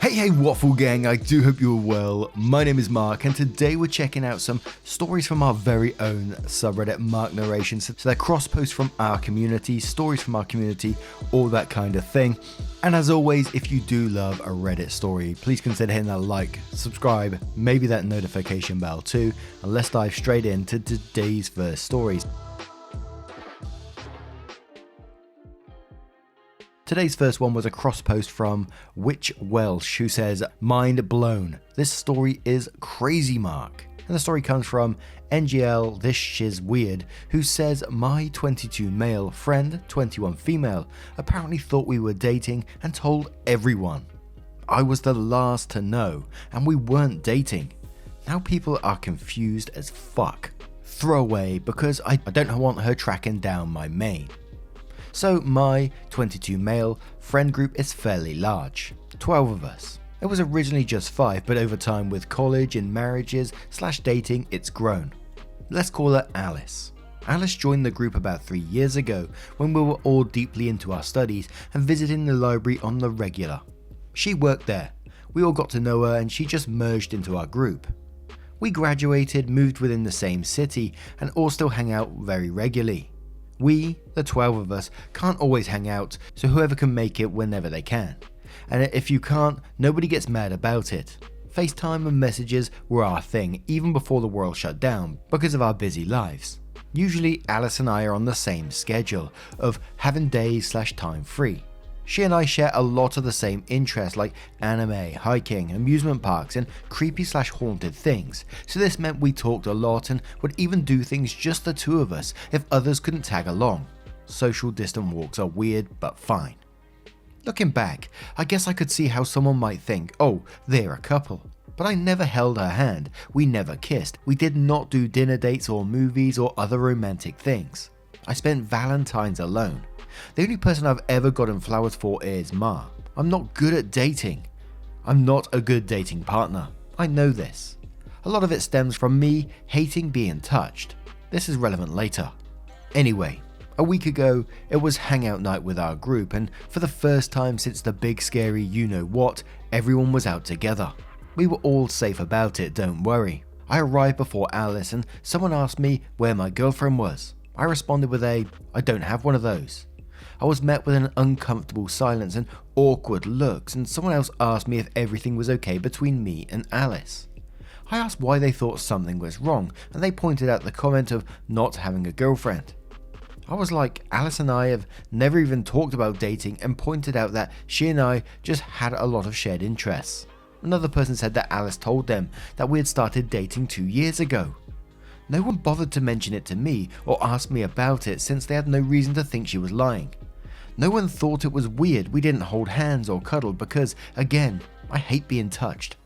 Hey Waffle Gang, I do hope you're well. My name is Mark and today we're checking out some stories from our very own subreddit Mark Narrations. So they're cross posts from our community, stories from our community, all that kind of thing. And as always, if you do love a Reddit story, please consider hitting that like, subscribe, maybe that notification bell too, and let's dive straight into today's first stories. Today's first one was a cross post from Witch Welsh, who says, "Mind blown. This story is crazy, Mark." And the story comes from NGL This Shiz Weird, who says, "My 22 male friend, 21 female, apparently thought we were dating and told everyone. I was the last to know, and we weren't dating. Now people are confused as fuck. Throwaway because I don't want her tracking down my main." So my 22 male friend group is fairly large, 12 of us. It was originally just 5, but over time with college and marriages / dating, it's grown. Let's call her Alice. Alice joined the group about 3 years ago when we were all deeply into our studies and visiting the library on the regular. She worked there, we all got to know her and she just merged into our group. We graduated, moved within the same city and all still hang out very regularly. We, the 12 of us, can't always hang out, so whoever can make it whenever they can. And if you can't, nobody gets mad about it. FaceTime and messages were our thing even before the world shut down because of our busy lives. Usually Alice and I are on the same schedule of having days / time free. She and I share a lot of the same interests like anime, hiking, amusement parks and creepy / haunted things, so this meant we talked a lot and would even do things just the two of us if others couldn't tag along. Social distant walks are weird but fine. Looking back, I guess I could see how someone might think, oh, they're a couple. But I never held her hand, we never kissed, we did not do dinner dates or movies or other romantic things. I spent Valentine's alone. The only person I've ever gotten flowers for is Ma. I'm not good at dating. I'm not a good dating partner. I know this. A lot of it stems from me hating being touched. This is relevant later. Anyway, a week ago, it was hangout night with our group and for the first time since the big scary you-know-what, everyone was out together. We were all safe about it, don't worry. I arrived before Alice and someone asked me where my girlfriend was. I responded with I don't have one of those. I was met with an uncomfortable silence and awkward looks, and someone else asked me if everything was okay between me and Alice. I asked why they thought something was wrong, and they pointed out the comment of not having a girlfriend. I was like, Alice and I have never even talked about dating and pointed out that she and I just had a lot of shared interests. Another person said that Alice told them that we had started dating 2 years ago. No one bothered to mention it to me or ask me about it since they had no reason to think she was lying. No one thought it was weird we didn't hold hands or cuddle because, again, I hate being touched.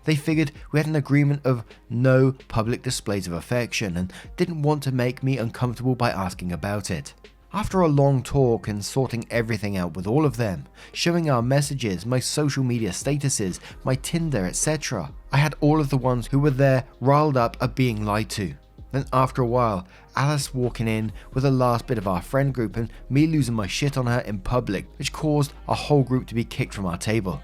They figured we had an agreement of no public displays of affection and didn't want to make me uncomfortable by asking about it. After a long talk and sorting everything out with all of them, showing our messages, my social media statuses, my Tinder, etc., I had all of the ones who were there riled up at being lied to. Then after a while, Alice walking in with the last bit of our friend group and me losing my shit on her in public, which caused our whole group to be kicked from our table.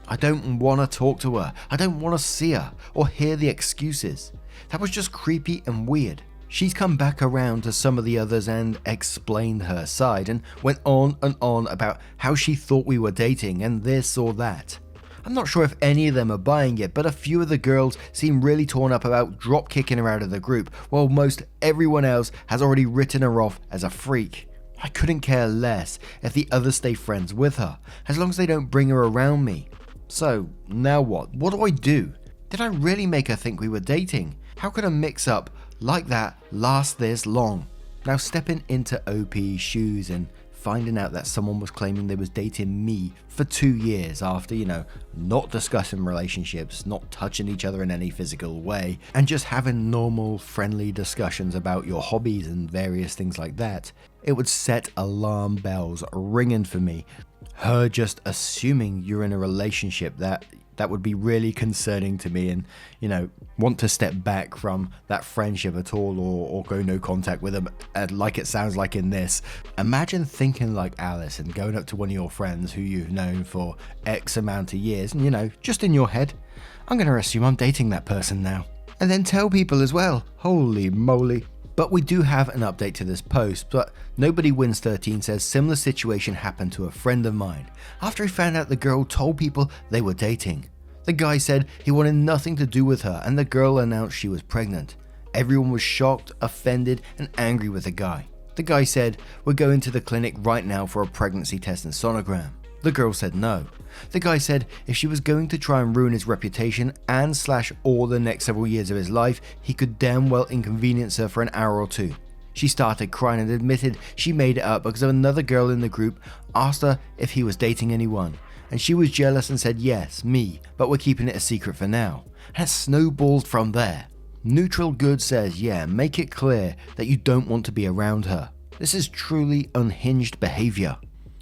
I don't want to talk to her, I don't want to see her or hear the excuses. That was just creepy and weird. She's come back around to some of the others and explained her side and went on and on about how she thought we were dating and this or that. I'm not sure if any of them are buying it, but a few of the girls seem really torn up about drop kicking her out of the group, while most everyone else has already written her off as a freak. I couldn't care less if the others stay friends with her, as long as they don't bring her around me. So, now what? What do I do? Did I really make her think we were dating? How could a mix-up like that last this long? Now stepping into OP's shoes and finding out that someone was claiming they was dating me for 2 years after, not discussing relationships, not touching each other in any physical way, and just having normal, friendly discussions about your hobbies and various things like that, it would set alarm bells ringing for me. Her just assuming you're in a relationship that that would be really concerning to me and, want to step back from that friendship at all or go no contact with them, like it sounds like in this. Imagine thinking like Alice and going up to one of your friends who you've known for X amount of years and, just in your head, I'm going to assume I'm dating that person now. And then tell people as well. Holy moly. But we do have an update to this post, but Nobody Wins 13 says similar situation happened to a friend of mine after he found out the girl told people they were dating. The guy said he wanted nothing to do with her and the girl announced she was pregnant. Everyone was shocked, offended and angry with the guy. The guy said, "We're going to the clinic right now for a pregnancy test and sonogram." The girl said no. The guy said if she was going to try and ruin his reputation and slash all the next several years of his life, he could damn well inconvenience her for an hour or two. She started crying and admitted she made it up because of another girl in the group asked her if he was dating anyone. And she was jealous and said yes, me, but we're keeping it a secret for now. And it snowballed from there. Neutral Good says yeah, make it clear that you don't want to be around her. This is truly unhinged behavior.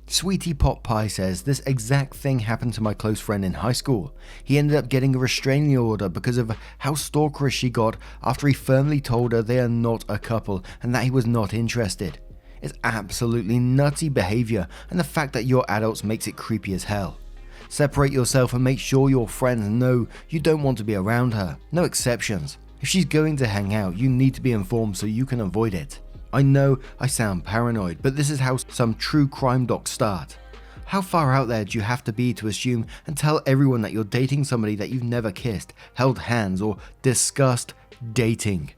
Sweetie Pot Pie says this exact thing happened to my close friend in high school. He ended up getting a restraining order because of how stalkerish she got after he firmly told her they are not a couple and that he was not interested. It's absolutely nutty behavior, and the fact that you're adults makes it creepy as hell. Separate yourself and make sure your friends know you don't want to be around her. No exceptions. If she's going to hang out, you need to be informed so you can avoid it. I know I sound paranoid, but this is how some true crime docs start. How far out there do you have to be to assume and tell everyone that you're dating somebody that you've never kissed, held hands, or discussed dating?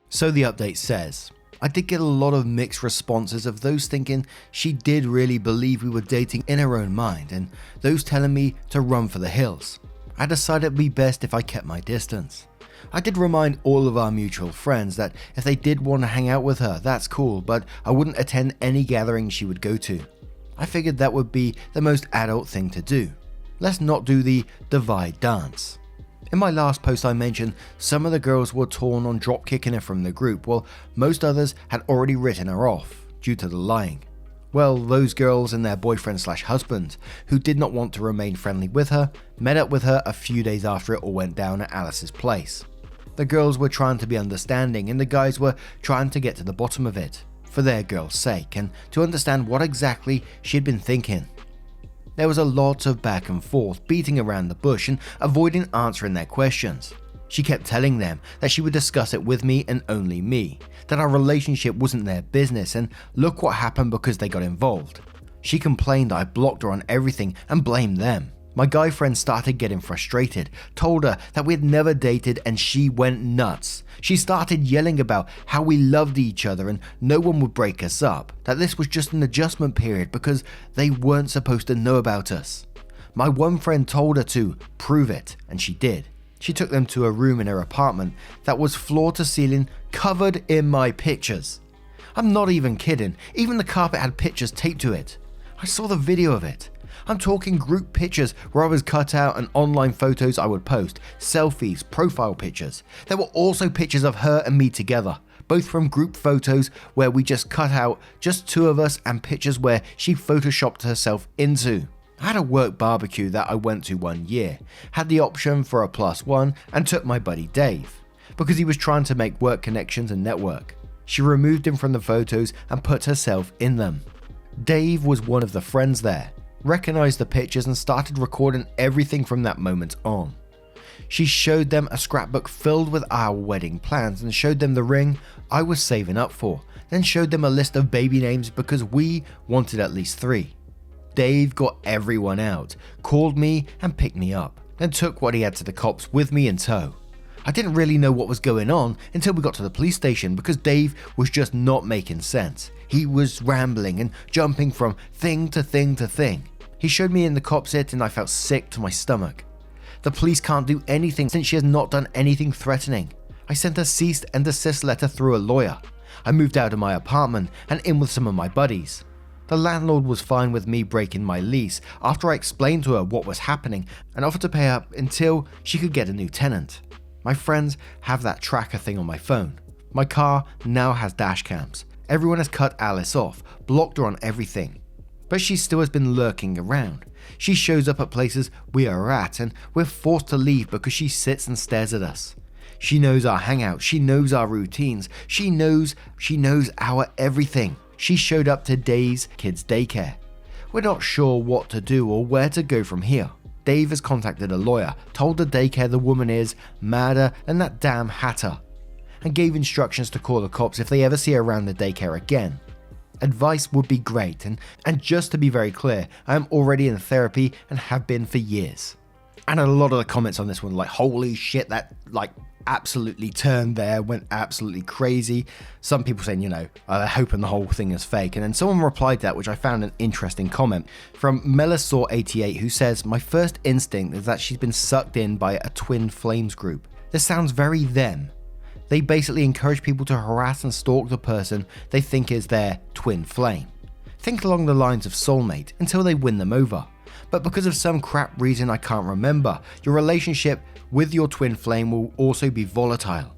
So the update says, I did get a lot of mixed responses of those thinking she did really believe we were dating in her own mind, and those telling me to run for the hills. I decided it'd be best if I kept my distance. I did remind all of our mutual friends that if they did want to hang out with her, that's cool, but I wouldn't attend any gathering she would go to. I figured that would be the most adult thing to do. Let's not do the divide dance. In my last post I mentioned some of the girls were torn on drop kicking her from the group, while most others had already written her off due to the lying. Well, those girls and their boyfriend/husband, who did not want to remain friendly with her, met up with her a few days after it all went down at Alice's place. The girls were trying to be understanding and the guys were trying to get to the bottom of it, for their girl's sake, and to understand what exactly she had been thinking. There was a lot of back and forth, beating around the bush and avoiding answering their questions. She kept telling them that she would discuss it with me and only me, that our relationship wasn't their business, and look what happened because they got involved. She complained I blocked her on everything and blamed them. My guy friend started getting frustrated, told her that we had never dated, and she went nuts. She started yelling about how we loved each other and no one would break us up, that this was just an adjustment period because they weren't supposed to know about us. My one friend told her to prove it, and she did. She took them to a room in her apartment that was floor to ceiling covered in my pictures. I'm not even kidding, even the carpet had pictures taped to it. I saw the video of it. I'm talking group pictures where I was cut out and online photos I would post, selfies, profile pictures. There were also pictures of her and me together, both from group photos where we just cut out just two of us and pictures where she photoshopped herself into. I had a work barbecue that I went to one year, had the option for a +1 and took my buddy Dave, because he was trying to make work connections and network. She removed him from the photos and put herself in them. Dave was one of the friends there, recognized the pictures and started recording everything from that moment on. She showed them a scrapbook filled with our wedding plans and showed them the ring I was saving up for, then showed them a list of baby names because we wanted at least 3. Dave got everyone out, called me and picked me up, then took what he had to the cops with me in tow. I didn't really know what was going on until we got to the police station because Dave was just not making sense. He was rambling and jumping from thing to thing to thing. He showed me in the cop sit and I felt sick to my stomach. The police can't do anything since she has not done anything threatening. I sent a cease and desist letter through a lawyer. I moved out of my apartment and in with some of my buddies. The landlord was fine with me breaking my lease after I explained to her what was happening and offered to pay up until she could get a new tenant. My friends have that tracker thing on my phone. My car now has dash cams. Everyone has cut Alice off, blocked her on everything. But she still has been lurking around. She shows up at places we are at and we're forced to leave because she sits and stares at us. She knows our hangouts, she knows our routines, she knows our everything. She showed up to Dave's kids' daycare. We're not sure what to do or where to go from here. Dave has contacted a lawyer, told the daycare the woman is madder than that damn hatter, and gave instructions to call the cops if they ever see her around the daycare again. Advice would be great, and just to be very clear, I am already in therapy and have been for years. And a lot of the comments on this one like, holy shit, that absolutely turned there, went absolutely crazy. Some people saying, they're hoping the whole thing is fake. And then someone replied to that, which I found an interesting comment from Melisaur88, who says, my first instinct is that she's been sucked in by a twin flames group. This sounds very them. They basically encourage people to harass and stalk the person they think is their twin flame. Think along the lines of soulmate until they win them over. But because of some crap reason I can't remember, your relationship with your twin flame will also be volatile.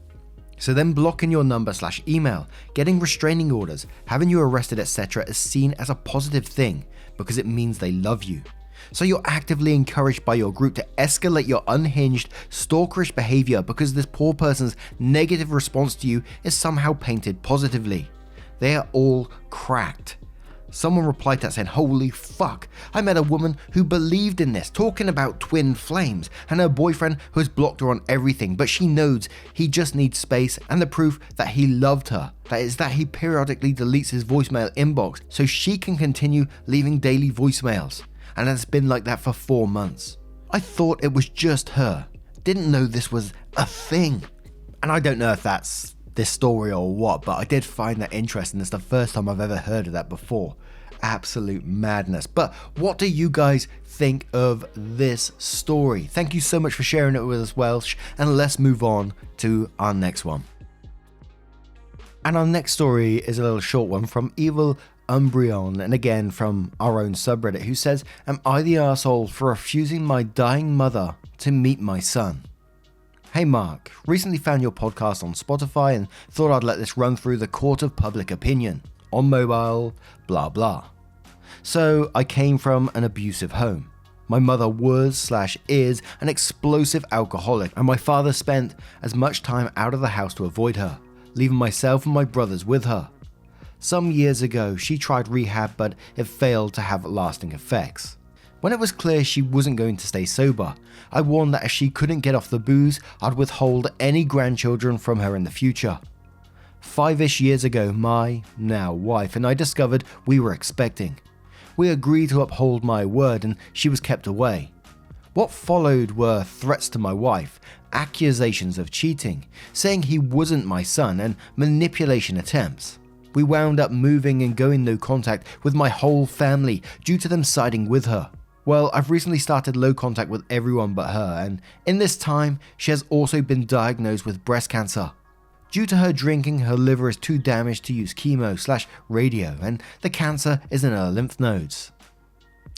So then blocking your number/email, getting restraining orders, having you arrested, etc. is seen as a positive thing because it means they love you. So you're actively encouraged by your group to escalate your unhinged, stalkerish behavior because this poor person's negative response to you is somehow painted positively. They are all cracked. Someone replied to that saying, holy fuck, I met a woman who believed in this, talking about twin flames, and her boyfriend who has blocked her on everything, but she knows he just needs space and the proof that he loved her. That is that he periodically deletes his voicemail inbox so she can continue leaving daily voicemails. And it's been like that for 4 months. I thought it was just her. Didn't know this was a thing. And I don't know if that's this story or what, but I did find that interesting. It's the first time I've ever heard of that before. Absolute madness. But what do you guys think of this story? Thank you so much for sharing it with us, Welsh, and let's move on to our next one. And our next story is a little short one from Evil Umbreon, and again from our own subreddit, who says, am I the arsehole for refusing my dying mother to meet my son? Hey Mark, recently found your podcast on Spotify and thought I'd let this run through the court of public opinion. On mobile, blah blah. So I came from an abusive home. My mother was/is an explosive alcoholic, and my father spent as much time out of the house to avoid her, leaving myself and my brothers with her. Some years ago, she tried rehab, but it failed to have lasting effects. When it was clear she wasn't going to stay sober, I warned that if she couldn't get off the booze, I'd withhold any grandchildren from her in the future. 5-ish years ago, my now wife and I discovered we were expecting. We agreed to uphold my word and she was kept away. What followed were threats to my wife, accusations of cheating, saying he wasn't my son, and manipulation attempts. We wound up moving and going no contact with my whole family due to them siding with her. Well, I've recently started low contact with everyone but her, and in this time, she has also been diagnosed with breast cancer. Due to her drinking, her liver is too damaged to use chemo/radio, and the cancer is in her lymph nodes.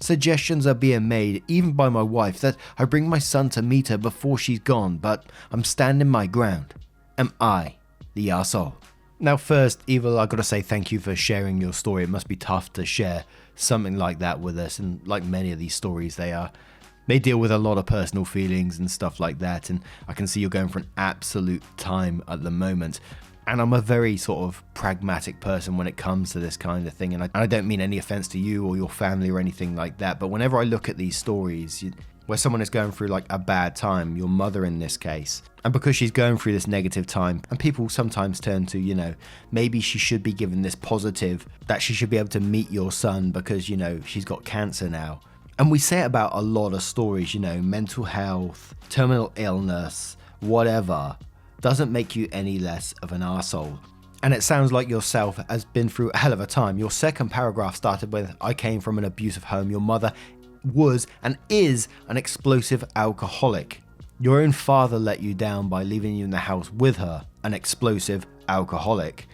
Suggestions are being made, even by my wife, that I bring my son to meet her before she's gone, but I'm standing my ground. Am I the arsehole? Now first, Evil, I've got to say thank you for sharing your story. It must be tough to share something like that with us, and like many of these stories, they deal with a lot of personal feelings and stuff like that, and I can see you're going for an absolute time at the moment. And I'm a very sort of pragmatic person when it comes to this kind of thing, and I don't mean any offense to you or your family or anything like that, but whenever I look at these stories where someone is going through like a bad time, your mother in this case, and because she's going through this negative time, and people sometimes turn to, maybe she should be given this positive, that she should be able to meet your son because, she's got cancer now. And we say it about a lot of stories, mental health, terminal illness, whatever, doesn't make you any less of an arsehole. And it sounds like yourself has been through a hell of a time. Your second paragraph started with, I came from an abusive home. Your mother was and is an explosive alcoholic. Your own father let you down by leaving you in the house with her, an explosive alcoholic.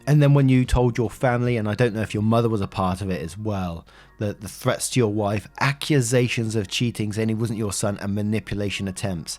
And then when you told your family, and I don't know if your mother was a part of it as well, the threats to your wife, accusations of cheating, saying he wasn't your son, and manipulation attempts.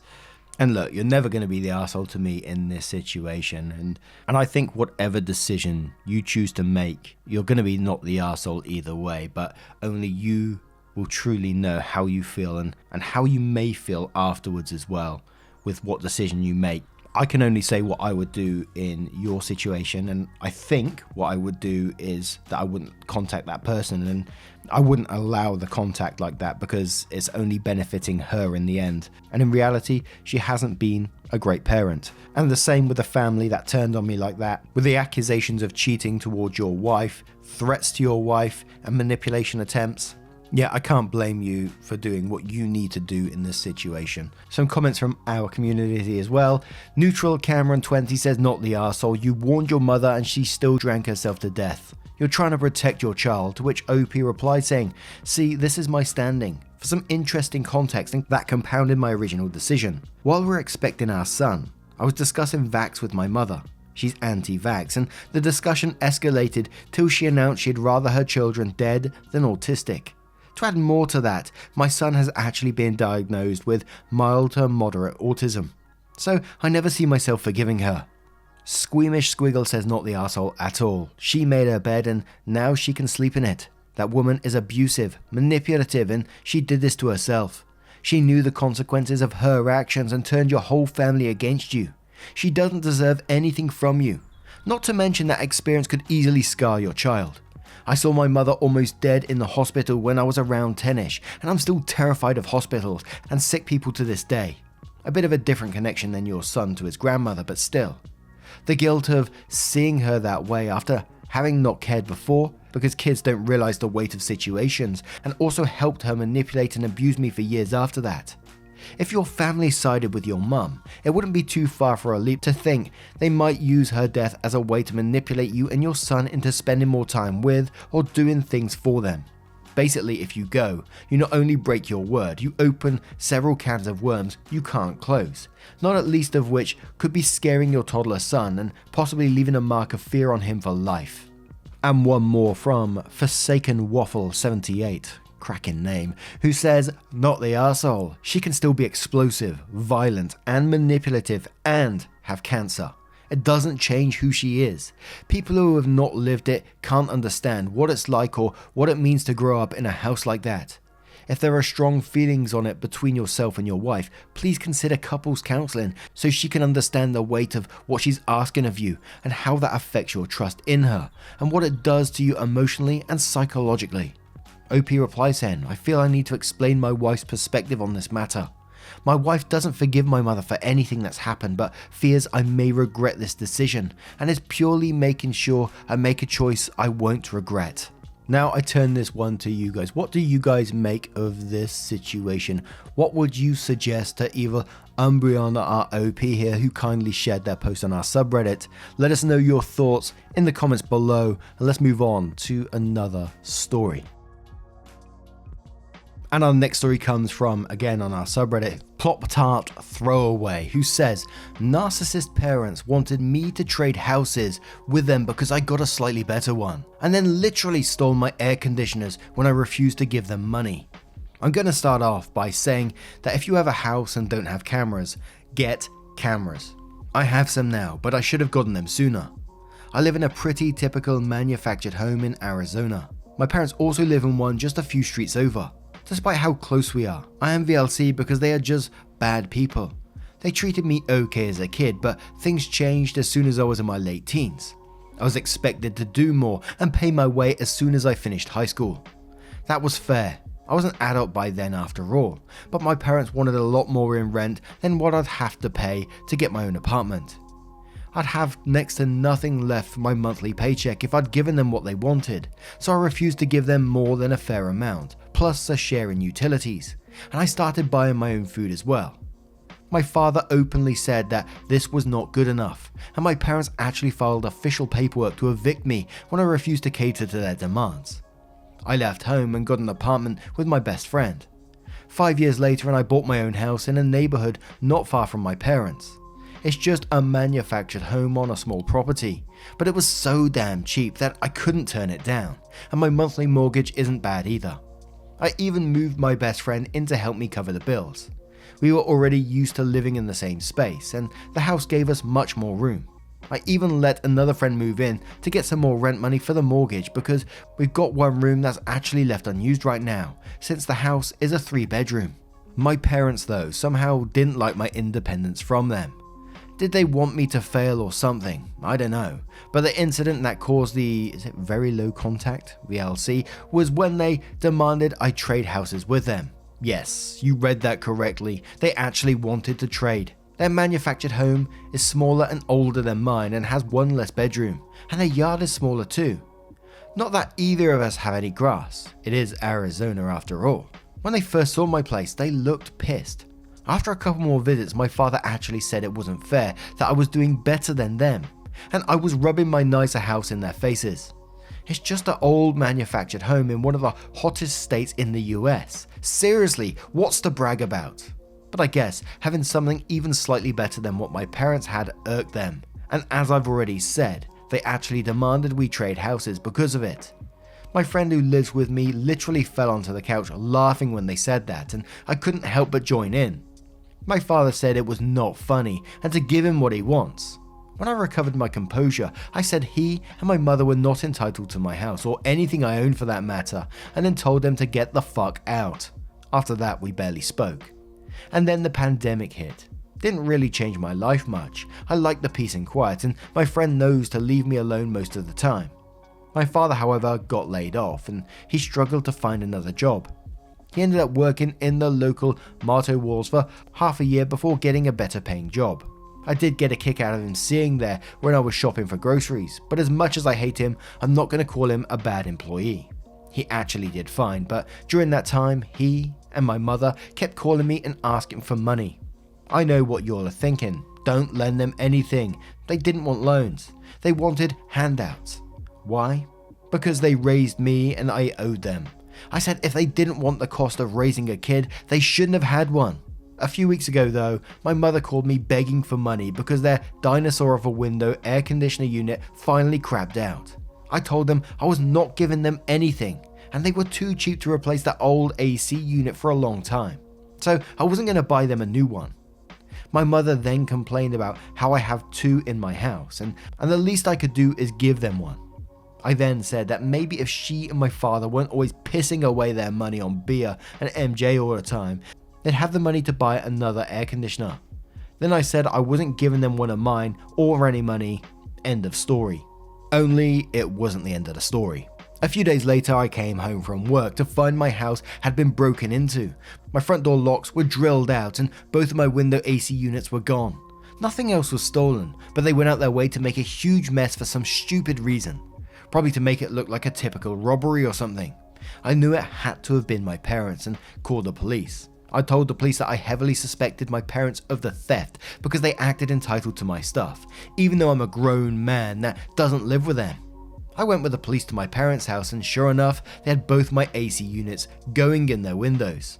And look, you're never going to be the arsehole to me in this situation. And I think whatever decision you choose to make, you're going to be not the arsehole either way, but only you will truly know how you feel and how you may feel afterwards as well with what decision you make. I can only say what I would do in your situation, and I think what I would do is that I wouldn't contact that person, and I wouldn't allow the contact like that because it's only benefiting her in the end. And in reality, she hasn't been a great parent. And the same with the family that turned on me like that, with the accusations of cheating towards your wife, threats to your wife, and manipulation attempts. Yeah, I can't blame you for doing what you need to do in this situation. Some comments from our community as well. Neutral Cameron 20 says, not the arsehole. You warned your mother and she still drank herself to death. You're trying to protect your child, to which OP replied saying, see, this is my standing. For some interesting context, and that compounded my original decision. While we're expecting our son, I was discussing vax with my mother. She's anti-vax, and the discussion escalated till she announced she'd rather her children dead than autistic. To add more to that, my son has actually been diagnosed with mild to moderate autism, so I never see myself forgiving her. Squeamish Squiggle says, not the arsehole at all. She made her bed and now she can sleep in it. That woman is abusive, manipulative, and she did this to herself. She knew the consequences of her actions and turned your whole family against you. She doesn't deserve anything from you. Not to mention that experience could easily scar your child. I saw my mother almost dead in the hospital when I was around 10ish, and I'm still terrified of hospitals and sick people to this day. A bit of a different connection than your son to his grandmother, but still. The guilt of seeing her that way after having not cared before, because kids don't realize the weight of situations, and also helped her manipulate and abuse me for years after that. If your family sided with your mum, it wouldn't be too far for a leap to think they might use her death as a way to manipulate you and your son into spending more time with or doing things for them. Basically, if you go, you not only break your word, you open several cans of worms you can't close, not at least of which could be scaring your toddler son and possibly leaving a mark of fear on him for life. And one more from Forsaken Waffle 78. Cracking name, who says, not the arsehole. She can still be explosive, violent, and manipulative, and have cancer. It doesn't change who she is. People who have not lived it can't understand what it's like or what it means to grow up in a house like that. If there are strong feelings on it between yourself and your wife, please consider couples counseling so she can understand the weight of what she's asking of you and how that affects your trust in her and what it does to you emotionally and psychologically. OP replies saying, I feel I need to explain my wife's perspective on this matter. My wife doesn't forgive my mother for anything that's happened, but fears I may regret this decision, and is purely making sure I make a choice I won't regret. Now I turn this one to you guys. What do you guys make of this situation? What would you suggest to either Umbriana or OP here, who kindly shared their post on our subreddit? Let us know your thoughts in the comments below, and let's move on to another story. And our next story comes from, again on our subreddit, Plop Tart Throwaway, who says, narcissist parents wanted me to trade houses with them because I got a slightly better one, and then literally stole my air conditioners when I refused to give them money. I'm going to start off by saying that if you have a house and don't have cameras, get cameras. I have some now, but I should have gotten them sooner. I live in a pretty typical manufactured home in Arizona. My parents also live in one just a few streets over. Despite how close we are, I am VLC because they are just bad people. They treated me okay as a kid, but things changed as soon as I was in my late teens. I was expected to do more and pay my way as soon as I finished high school. That was fair. I was an adult by then after all, but my parents wanted a lot more in rent than what I'd have to pay to get my own apartment. I'd have next to nothing left for my monthly paycheck if I'd given them what they wanted, so I refused to give them more than a fair amount, plus a share in utilities, and I started buying my own food as well. My father openly said that this was not good enough, and my parents actually filed official paperwork to evict me when I refused to cater to their demands. I left home and got an apartment with my best friend. 5 years later, and I bought my own house in a neighborhood not far from my parents. It's just a manufactured home on a small property, but it was so damn cheap that I couldn't turn it down, and my monthly mortgage isn't bad either. I even moved my best friend in to help me cover the bills. We were already used to living in the same space, and the house gave us much more room. I even let another friend move in to get some more rent money for the mortgage because we've got one room that's actually left unused right now, since the house is a 3-bedroom. My parents, though, somehow didn't like my independence from them. Did they want me to fail or something? I don't know. But the incident that caused the very low contact, VLC, was when they demanded I trade houses with them. Yes, you read that correctly. They actually wanted to trade. Their manufactured home is smaller and older than mine and has one less bedroom, and their yard is smaller too. Not that either of us have any grass. It is Arizona after all. When they first saw my place, they looked pissed. After a couple more visits, my father actually said it wasn't fair, that I was doing better than them, and I was rubbing my nicer house in their faces. It's just an old manufactured home in one of the hottest states in the US. Seriously, what's to brag about? But I guess having something even slightly better than what my parents had irked them, and as I've already said, they actually demanded we trade houses because of it. My friend who lives with me literally fell onto the couch laughing when they said that, and I couldn't help but join in. My father said it was not funny and to give him what he wants. When I recovered my composure, I said he and my mother were not entitled to my house or anything I owned for that matter, and then told them to get the fuck out. After that, we barely spoke. And then the pandemic hit. Didn't really change my life much. I like the peace and quiet, and my friend knows to leave me alone most of the time. My father, however, got laid off and he struggled to find another job. He ended up working in the local Marto Walls for half a year before getting a better paying job. I did get a kick out of him seeing there when I was shopping for groceries, but as much as I hate him, I'm not going to call him a bad employee. He actually did fine, but during that time, he and my mother kept calling me and asking for money. I know what you're thinking. Don't lend them anything. They didn't want loans. They wanted handouts. Why? Because they raised me and I owed them. I said if they didn't want the cost of raising a kid, they shouldn't have had one. A few weeks ago though, my mother called me begging for money because their dinosaur of a window air conditioner unit finally crapped out. I told them I was not giving them anything, and they were too cheap to replace that old AC unit for a long time. So I wasn't going to buy them a new one. My mother then complained about how I have 2 in my house, and the least I could do is give them one. I then said that maybe if she and my father weren't always pissing away their money on beer and MJ all the time, they'd have the money to buy another air conditioner. Then I said I wasn't giving them one of mine or any money. End of story. Only it wasn't the end of the story. A few days later, I came home from work to find my house had been broken into. My front door locks were drilled out and both of my window AC units were gone. Nothing else was stolen, but they went out their way to make a huge mess for some stupid reason. Probably to make it look like a typical robbery or something. I knew it had to have been my parents and called the police. I told the police that I heavily suspected my parents of the theft because they acted entitled to my stuff, even though I'm a grown man that doesn't live with them. I went with the police to my parents' house and sure enough, they had both my AC units going in their windows.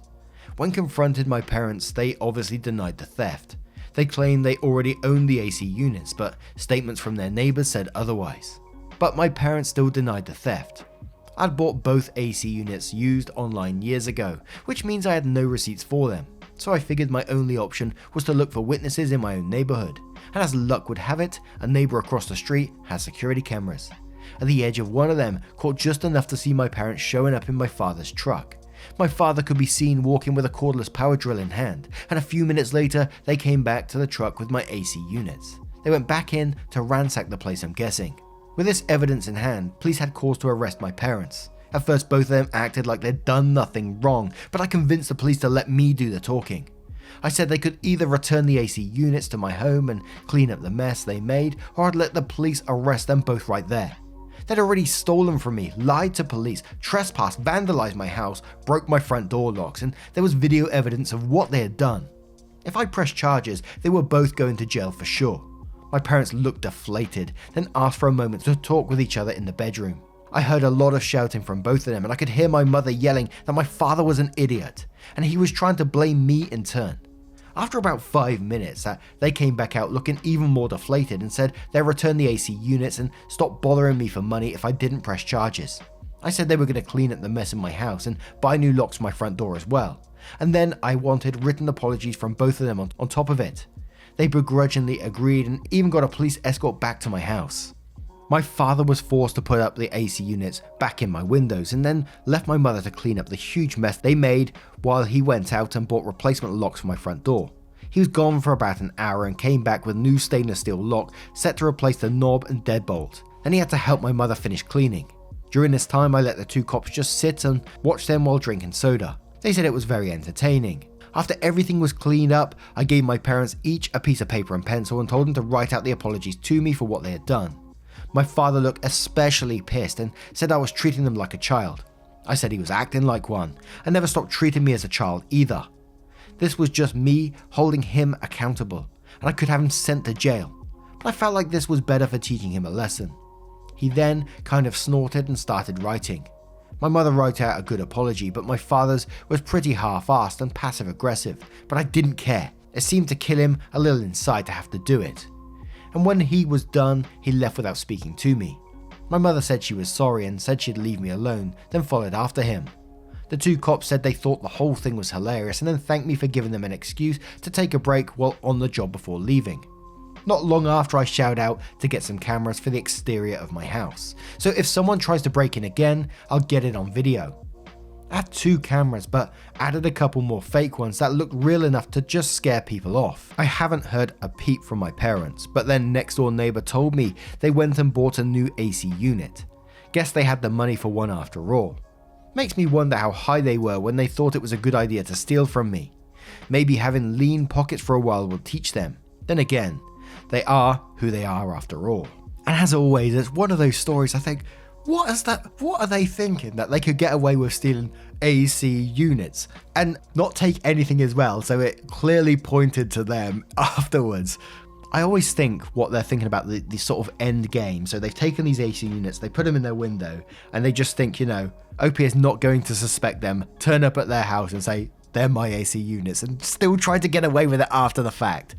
When confronted my parents, they obviously denied the theft. They claimed they already owned the AC units, but statements from their neighbors said otherwise. But my parents still denied the theft. I'd bought both AC units used online years ago, which means I had no receipts for them, so I figured my only option was to look for witnesses in my own neighborhood, and as luck would have it, a neighbor across the street has security cameras. At the edge of one of them caught just enough to see my parents showing up in my father's truck. My father could be seen walking with a cordless power drill in hand, and a few minutes later they came back to the truck with my AC units. They went back in to ransack the place, I'm guessing. With this evidence in hand, police had cause to arrest my parents. At first both of them acted like they'd done nothing wrong, but I convinced the police to let me do the talking. I said they could either return the AC units to my home and clean up the mess they made, or I'd let the police arrest them both right there. They'd already stolen from me, lied to police, trespassed, vandalized my house, broke my front door locks, and there was video evidence of what they had done. If I pressed charges, they were both going to jail for sure. My parents looked deflated, then asked for a moment to talk with each other in the bedroom. I heard a lot of shouting from both of them, and I could hear my mother yelling that my father was an idiot, and he was trying to blame me in turn. After about 5 minutes, they came back out looking even more deflated and said they'd return the AC units and stop bothering me for money if I didn't press charges. I said they were going to clean up the mess in my house and buy new locks for my front door as well. And then I wanted written apologies from both of them on top of it. They begrudgingly agreed and even got a police escort back to my house. My father was forced to put up the AC units back in my windows and then left my mother to clean up the huge mess they made while he went out and bought replacement locks for my front door. He was gone for about an hour and came back with a new stainless steel lock set to replace the knob and deadbolt. Then he had to help my mother finish cleaning. During this time I let the two cops just sit and watch them while drinking soda. They said it was very entertaining. After everything was cleaned up, I gave my parents each a piece of paper and pencil and told them to write out the apologies to me for what they had done. My father looked especially pissed and said I was treating them like a child. I said he was acting like one and never stopped treating me as a child either. This was just me holding him accountable, and I could have him sent to jail, but I felt like this was better for teaching him a lesson. He then kind of snorted and started writing. My mother wrote out a good apology, but my father's was pretty half-assed and passive-aggressive, but I didn't care. It seemed to kill him a little inside to have to do it. And when he was done, he left without speaking to me. My mother said she was sorry and said she'd leave me alone, then followed after him. The two cops said they thought the whole thing was hilarious and then thanked me for giving them an excuse to take a break while on the job before leaving. Not long after, I shouted out to get some cameras for the exterior of my house, so if someone tries to break in again, I'll get it on video. I had 2 cameras, but added a couple more fake ones that looked real enough to just scare people off. I haven't heard a peep from my parents, but then next door neighbor told me they went and bought a new AC unit. Guess they had the money for one after all. Makes me wonder how high they were when they thought it was a good idea to steal from me. Maybe having lean pockets for a while will teach them. Then again, they are who they are after all. And as always, it's one of those stories I think, what are they thinking that they could get away with stealing AC units and not take anything as well, so it clearly pointed to them afterwards. I always think what they're thinking about the sort of end game. So they've taken these AC units, they put them in their window, and they just think, OP is not going to suspect them, turn up at their house and say, they're my AC units, and still try to get away with it after the fact.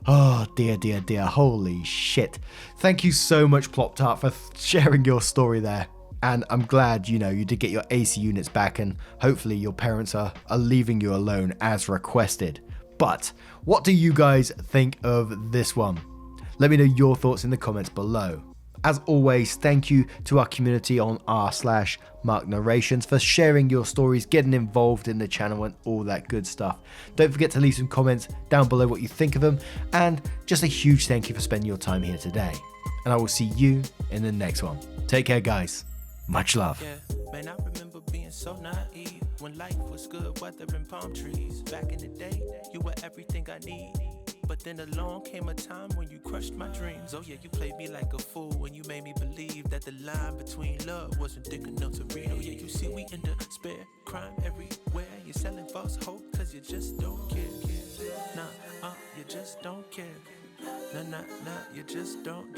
Oh dear, dear, dear, holy shit. Thank you so much, Plop Tart, for sharing your story there. And I'm glad, you did get your AC units back, and hopefully your parents are leaving you alone as requested. But what do you guys think of this one? Let me know your thoughts in the comments below. As always, thank you to our community on r/Mark Narrations for sharing your stories, getting involved in the channel and all that good stuff. Don't forget to leave some comments down below what you think of them, and just a huge thank you for spending your time here today. And I will see you in the next one. Take care, guys. Much love. Yeah, man, I remember being so naive when life was good, weather and palm trees. Back in the day, you were everything I need. But then along came a time when you crushed my dreams. Oh yeah, you played me like a fool when you made me believe that the line between love wasn't thick enough to read. Oh yeah, you see we in despair, crime everywhere. You're selling false hope cause you just don't care. Nah, you just don't care. Nah, you just don't.